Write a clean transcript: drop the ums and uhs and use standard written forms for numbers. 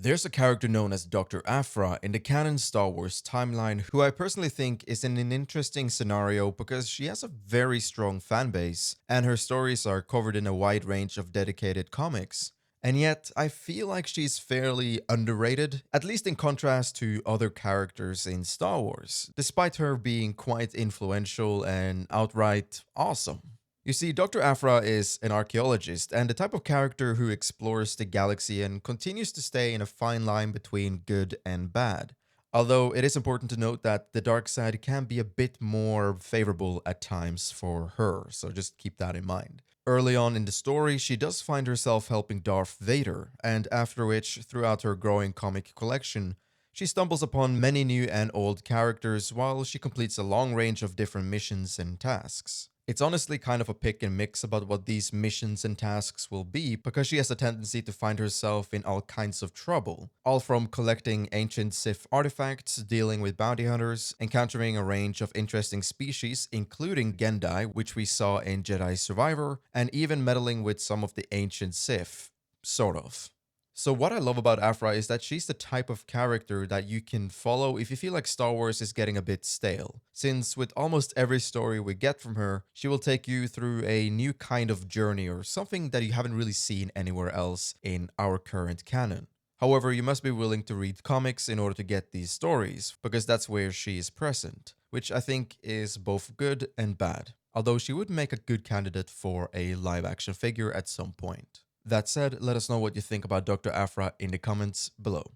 There's a character known as Dr. Aphra in the canon Star Wars timeline who I personally think is in an interesting scenario because she has a very strong fanbase and her stories are covered in a wide range of dedicated comics. And yet, I feel like she's fairly underrated, at least in contrast to other characters in Star Wars, despite her being quite influential and outright awesome. You see, Dr. Aphra is an archaeologist and the type of character who explores the galaxy and continues to stay in a fine line between good and bad. Although it is important to note that the dark side can be a bit more favorable at times for her, so just keep that in mind. Early on in the story, she does find herself helping Darth Vader, and after which, throughout her growing comic collection, she stumbles upon many new and old characters while she completes a long range of different missions and tasks. It's honestly kind of a pick and mix about what these missions and tasks will be because she has a tendency to find herself in all kinds of trouble. All from collecting ancient Sith artifacts, dealing with bounty hunters, encountering a range of interesting species including Gendai, which we saw in Jedi Survivor, and even meddling with some of the ancient Sith. Sort of. So what I love about Aphra is that she's the type of character that you can follow if you feel like Star Wars is getting a bit stale, since with almost every story we get from her, she will take you through a new kind of journey or something that you haven't really seen anywhere else in our current canon. However, you must be willing to read comics in order to get these stories, because that's where she is present, which I think is both good and bad, although she would make a good candidate for a live action figure at some point. That said, let us know what you think about Dr. Aphra in the comments below.